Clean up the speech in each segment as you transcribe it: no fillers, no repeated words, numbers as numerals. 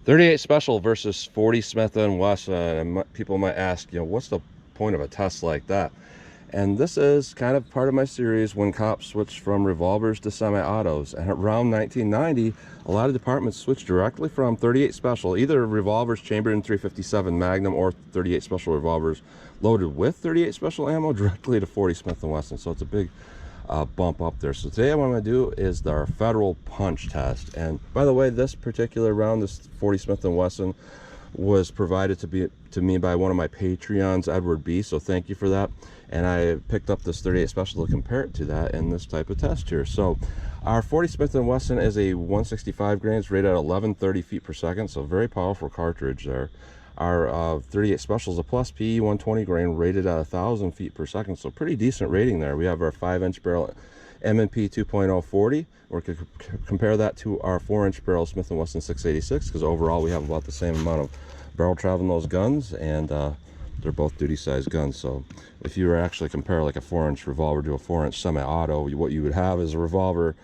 38 Special versus 40 Smith & Wesson, and people might ask, what's the point of a test like that? And this is kind of part of my series when cops switched from revolvers to semi-autos. And around 1990, a lot of departments switched directly from 38 Special, either revolvers chambered in .357 Magnum or 38 Special revolvers loaded with 38 Special ammo, directly to 40 Smith & Wesson. So it's a big bump up there. So today what I'm going to do is our federal punch test. And by the way, this particular round, this 40 Smith & Wesson, was provided to me by one of my Patreons, Edward B. So thank you for that. And I picked up this 38 Special to compare it to that in this type of test here. So our 40 Smith & Wesson is a 165 grains rated at 1130 feet per second. So very powerful cartridge there. Our 38 Special is a plus PE 120 grain rated at 1,000 feet per second. So pretty decent rating there. We have our 5-inch barrel M&P 2.0 40. Or could compare that to our 4-inch barrel Smith & Wesson 686, because overall we have about the same amount of barrel travel in those guns, and they're both duty size guns. So if you were actually compare like a 4-inch revolver to a 4-inch semi-auto, what you would have is a revolver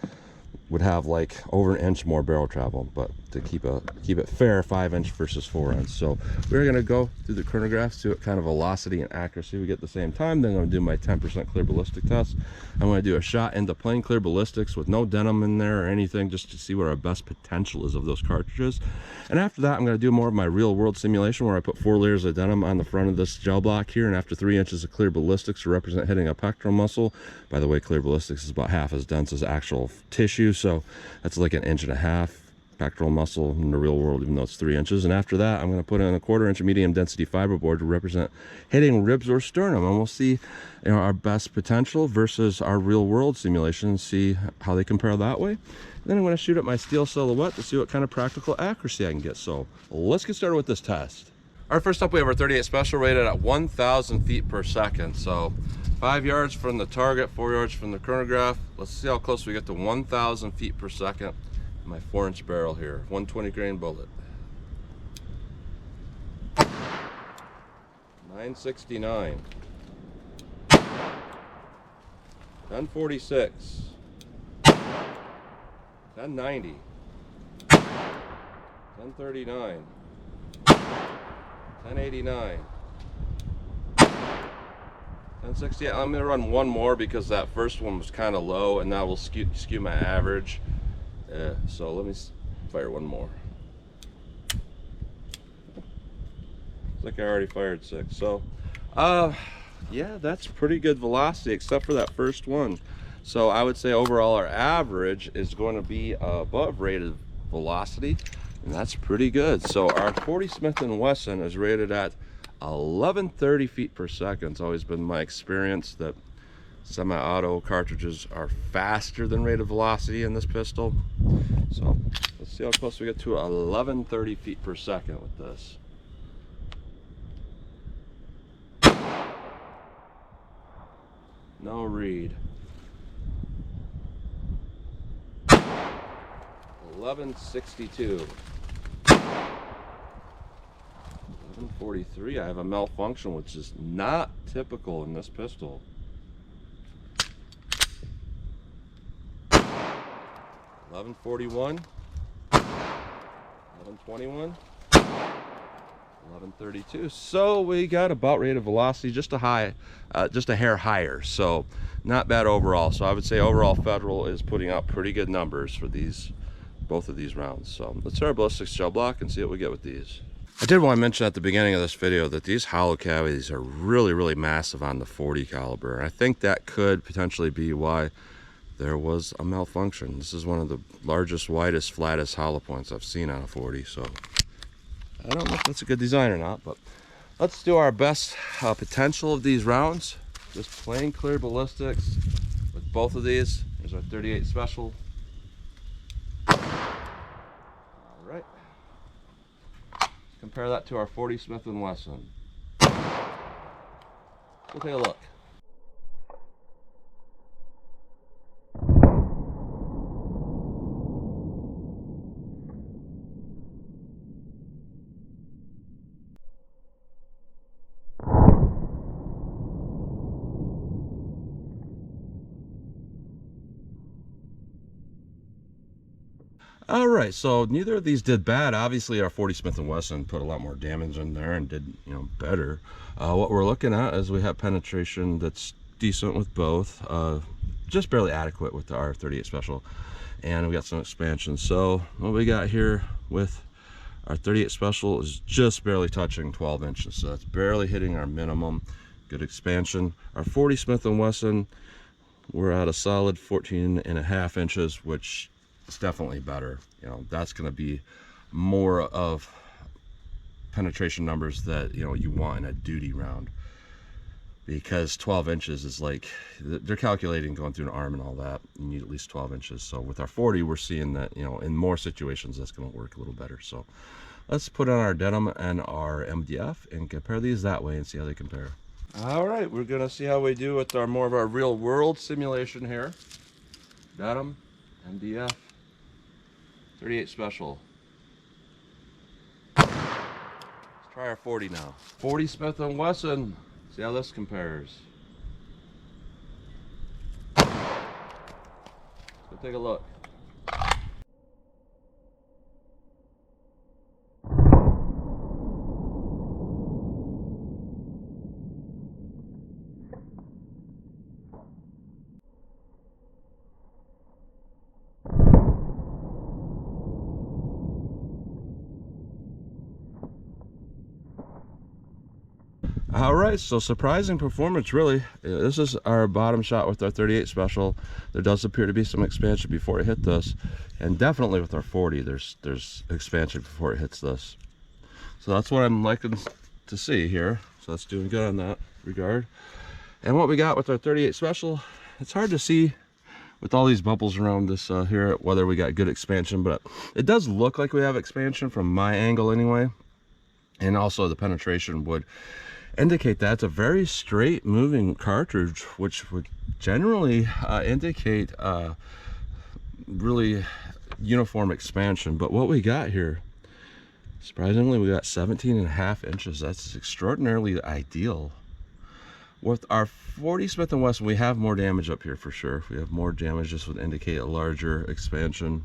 would have like over an inch more barrel travel, but to keep it fair, 5-inch versus 4-inch. So we're going to go through the chronographs, see what kind of velocity and accuracy we get at the same time. Then I'm going to do my 10% clear ballistic test. I'm going to do a shot into plain clear ballistics with no denim in there or anything, just to see what our best potential is of those cartridges. And after that, I'm going to do more of my real world simulation, where I put 4 layers of denim on the front of this gel block here, and after 3 inches of clear ballistics to represent hitting a pectoral muscle. By the way, clear ballistics is about half as dense as actual tissue, so that's like 1.5 inches pectoral muscle in the real world, even though it's 3 inches. And after that, I'm going to put in a 1/4 inch medium density fiberboard to represent hitting ribs or sternum, and we'll see our best potential versus our real world simulation and see how they compare that way. And then I'm going to shoot at my steel silhouette to see what kind of practical accuracy I can get. So let's get started with this test. All right, first up we have our 38 Special rated at 1,000 feet per second. So 5 yards from the target, 4 yards from the chronograph. Let's see how close we get to 1,000 feet per second. My 4-inch barrel here, 120 grain bullet. 969. 1046. 1090. 1039. 1089. 1068. I'm going to run one more because that first one was kind of low, and that will skew my average. So let me fire one more. Looks like I already fired 6. So yeah, that's pretty good velocity except for that first one. So I would say overall our average is going to be above rated velocity, and that's pretty good. So our 40 Smith & Wesson is rated at 1130 feet per second. It's always been my experience that semi-auto cartridges are faster than rated velocity in this pistol. So let's see how close we get to 1130 feet per second with this. No read. 1162. 1143. I have a malfunction, which is not typical in this pistol. 1141, 1121, 1132. So we got about rated velocity, just a hair higher. So not bad overall. So I would say overall Federal is putting out pretty good numbers for both of these rounds. So let's start our ballistics gel block and see what we get with these. I did want to mention at the beginning of this video that these hollow cavities are really massive on the 40 caliber. I think that could potentially be why there was a malfunction. This is one of the largest, widest, flattest hollow points I've seen on a 40. So I don't know if that's a good design or not, but let's do our best potential of these rounds. Just plain clear ballistics with both of these. Here's our 38 Special. All right. Compare that to our 40 Smith & Wesson. We'll take a look. All right, so neither of these did bad. Obviously, our 40 Smith & Wesson put a lot more damage in there and did, better. What we're looking at is we have penetration that's decent with both, just barely adequate with our 38 Special, and we got some expansion. So what we got here with our 38 Special is just barely touching 12 inches, so that's barely hitting our minimum. Good expansion. Our 40 Smith & Wesson, we're at a solid 14.5 inches, which is definitely better. That's going to be more of penetration numbers that you want in a duty round, because 12 inches is like, they're calculating going through an arm and all that, you need at least 12 inches. So with our 40, we're seeing that in more situations that's going to work a little better. So let's put on our denim and our MDF and compare these that way and see how they compare. All right, we're gonna see how we do with our more of our real world simulation here. Denim, MDF, 38 Special. Let's try our 40 now. 40 Smith & Wesson. See how this compares. Let's go take a look. All right, so surprising performance, really. This is our bottom shot with our 38 Special. There does appear to be some expansion before it hit this, and definitely with our 40, there's expansion before it hits this. So that's what I'm liking to see here. So that's doing good on that regard. And what we got with our 38 Special, it's hard to see with all these bubbles around this here whether we got good expansion, but it does look like we have expansion from my angle anyway. And also the penetration would indicate that. It's a very straight moving cartridge, which would generally indicate really uniform expansion. But what we got here, surprisingly, we got 17.5 inches. That's extraordinarily ideal. With our 40 Smith & Wesson, we have more damage up here for sure. We have more damage, this would indicate a larger expansion.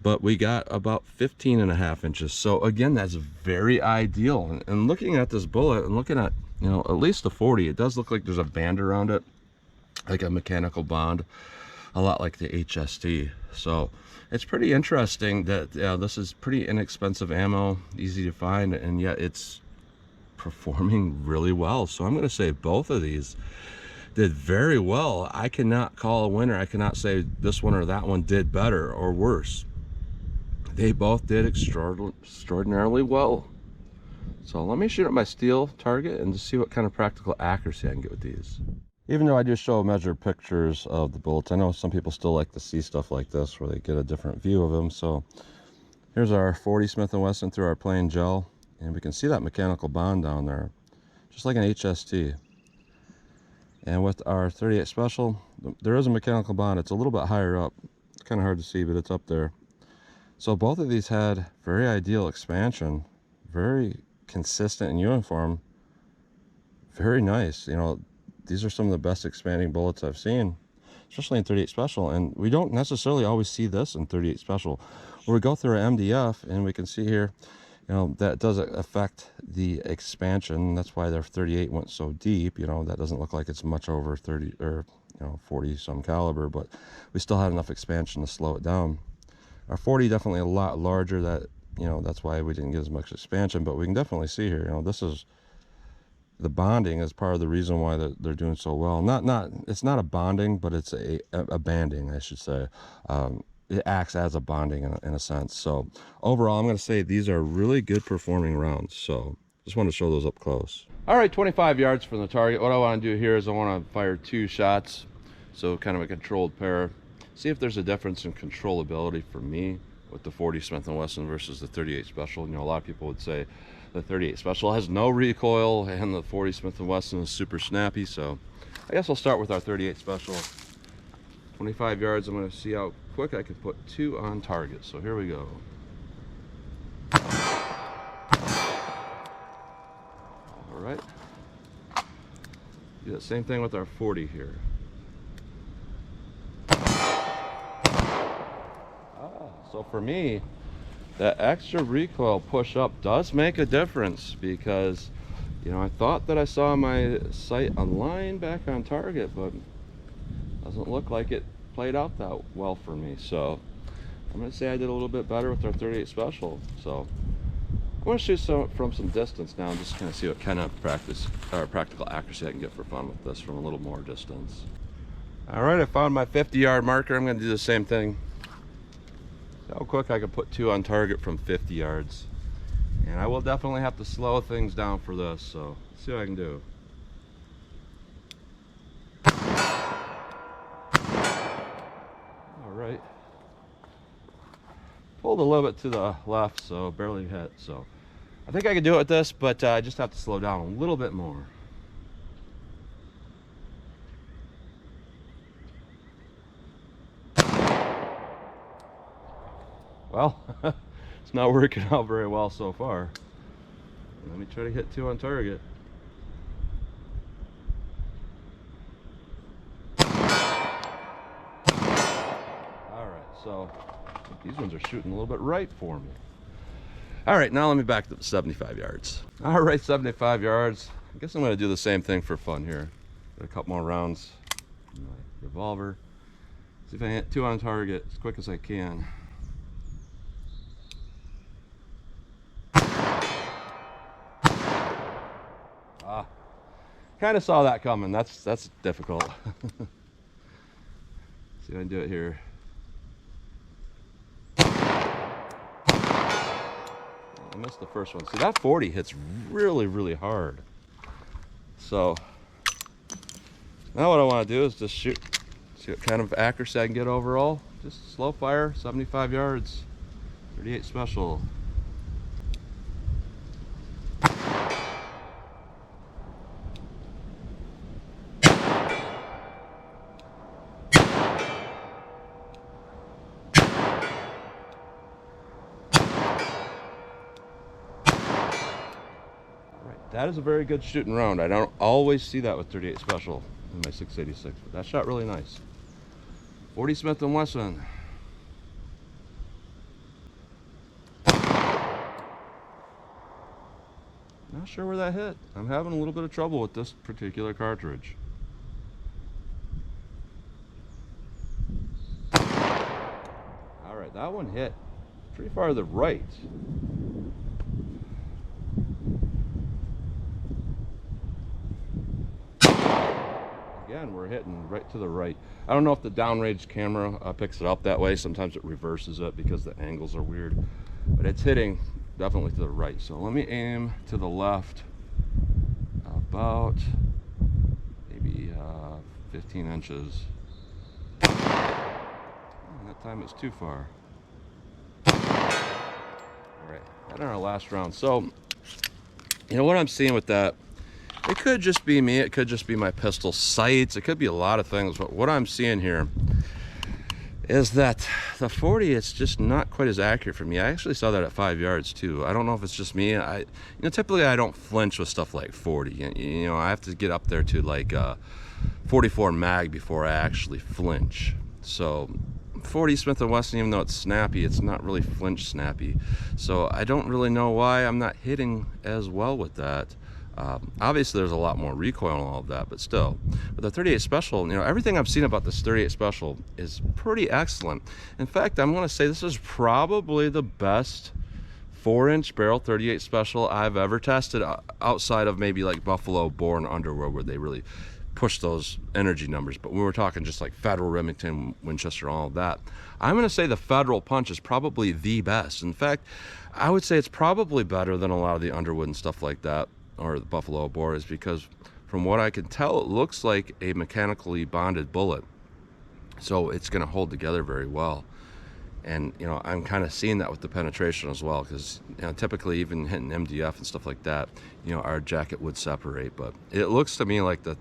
But we got about 15.5 inches. So again, that's very ideal. And looking at this bullet and looking at, at least the 40, it does look like there's a band around it, like a mechanical bond, a lot like the HST. So it's pretty interesting that this is pretty inexpensive ammo, easy to find, and yet it's performing really well. So I'm going to say both of these did very well. I cannot call a winner. I cannot say this one or that one did better or worse. They both did extraordinarily well. So let me shoot at my steel target and just see what kind of practical accuracy I can get with these. Even though I do show measured pictures of the bullets, I know some people still like to see stuff like this where they get a different view of them. So here's our 40 Smith & Wesson through our plain gel, and we can see that mechanical bond down there, just like an HST. And with our 38 Special, there is a mechanical bond. It's a little bit higher up. It's kind of hard to see, but it's up there. So both of these had very ideal expansion, very consistent and uniform, very nice. These are some of the best expanding bullets I've seen, especially in 38 Special. And we don't necessarily always see this in 38 Special. Where we go through our MDF and we can see here, that does affect the expansion. That's why their 38 went so deep. That doesn't look like it's much over 30 or 40 some caliber, but we still had enough expansion to slow it down. Our 40 definitely a lot larger. That's why we didn't get as much expansion, but we can definitely see here, this is the bonding is part of the reason why they're doing so well. It's not a bonding, but it's a banding, I should say. It acts as a bonding in a sense. So overall, I'm going to say these are really good performing rounds. So just want to show those up close. All right, 25 yards from the target. What I want to do here is I want to fire 2 shots, so kind of a controlled pair. See if there's a difference in controllability for me with the 40 Smith & Wesson versus the 38 Special. A lot of people would say the 38 Special has no recoil and the 40 Smith & Wesson is super snappy. So I guess I'll start with our 38 Special. 25 yards, I'm going to see how quick I can put 2 on target. So here we go. All right. Do that same thing with our 40 here. So So for me, that extra recoil push up does make a difference, because you know, I thought that I saw my sight align back on target, but doesn't look like it played out that well for me. So I'm gonna say I did a little bit better with our 38 special. So I'm gonna shoot from some distance now and just kind of see what kind of practical accuracy I can get for fun with this from a little more distance. All right, I found my 50-yard marker. I'm gonna do the same thing. See how quick I can put 2 on target from 50 yards. And I will definitely have to slow things down for this, so let's see what I can do. All right. Pulled a little bit to the left, so barely hit. So I think I can do it with this, but I just have to slow down a little bit more. Well, it's not working out very well so far. Let me try to hit 2 on target. All right, so these ones are shooting a little bit right for me. All right, now let me back to 75 yards. All right, 75 yards. I guess I'm gonna do the same thing for fun here. Got a couple more rounds in my revolver. See if I hit 2 on target as quick as I can. Kind of saw that coming. That's difficult. See if I can do it here. I missed the first one. See, that 40 hits really, really hard. So now what I want to do is just shoot, see what kind of accuracy I can get overall. Just slow fire, 75 yards, 38 special. That is a very good shooting round. I don't always see that with 38 special in my 686, but that shot really nice. 40 Smith & Wesson. Not sure where that hit. I'm having a little bit of trouble with this particular cartridge. All right, that one hit pretty far to the right. Again, we're hitting right to the right. I don't know if the downrange camera picks it up that way. Sometimes it reverses it because the angles are weird, but it's hitting definitely to the right. So let me aim to the left about maybe 15 inches. And that time it's too far. All right, that in our last round. So, you know what I'm seeing with that, it could just be me, it could just be my pistol sights, it could be a lot of things, but what I'm seeing here is that the 40, it's just not quite as accurate for me. I actually saw that at 5 yards too. I don't know if it's just me. You know, typically I don't flinch with stuff like 40. You know, I have to get up there to like 44 mag before I actually flinch. So 40 Smith & Wesson, even though it's snappy, it's not really flinch snappy. So I don't really know why I'm not hitting as well with that. Obviously there's a lot more recoil and all of that, but still with the 38 special, you know, everything I've seen about this 38 special is pretty excellent. In fact, I'm going to say this is probably the best 4-inch barrel 38 special I've ever tested, outside of maybe like Buffalo, Born, Underwood, where they really push those energy numbers. But we were talking just like Federal, Remington, Winchester, all of that. I'm going to say the Federal punch is probably the best. In fact, I would say it's probably better than a lot of the Underwood and stuff like that, or the Buffalo bore, is because from what I can tell, it looks like a mechanically bonded bullet, so it's going to hold together very well. And you know, I'm kind of seeing that with the penetration as well, because you know, typically even hitting MDF and stuff like that, you know, our jacket would separate, but it looks to me like the,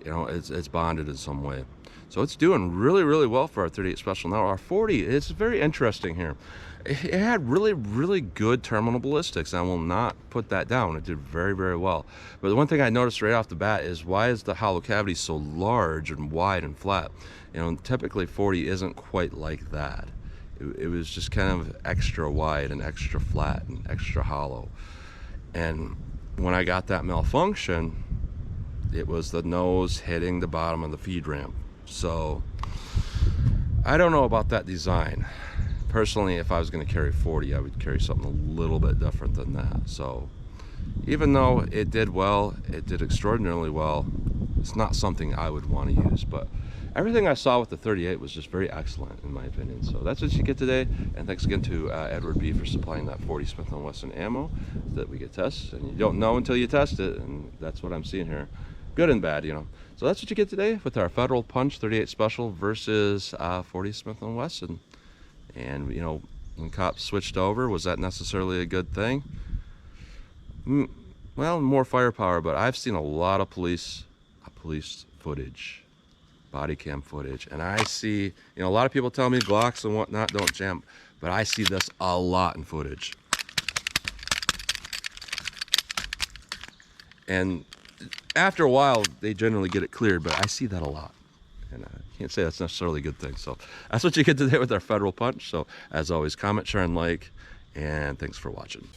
you know, it's bonded in some way. So it's doing really, really well for our 38 special. Now our 40, it's very interesting here. It had really, really good terminal ballistics. I will not put that down. It did very, very well. But the one thing I noticed right off the bat is, why is the hollow cavity so large and wide and flat? You know, typically 40 isn't quite like that. It was just kind of extra wide and extra flat and extra hollow. And when I got that malfunction, it was the nose hitting the bottom of the feed ramp. So I don't know about that design. Personally, if I was going to carry 40, I would carry something a little bit different than that. So even though it did well, it did extraordinarily well, it's not something I would want to use. But everything I saw with the 38 was just very excellent in my opinion. So that's what you get today. And thanks again to Edward B for supplying that 40 Smith & Wesson ammo that we get tests. And you don't know until you test it, and that's what I'm seeing here. Good and bad, you know. So that's what you get today with our Federal Punch 38 Special versus 40 Smith & Wesson. And you know, when cops switched over, was that necessarily a good thing? Well, more firepower, but I've seen a lot of police footage, body cam footage, and I see, you know, a lot of people tell me Glocks and whatnot don't jam, but I see this a lot in footage. And after a while, they generally get it cleared, but I see that a lot. And I can't say that's necessarily a good thing. So that's what you get today with our Federal Punch. So as always, comment, share, and like, and thanks for watching.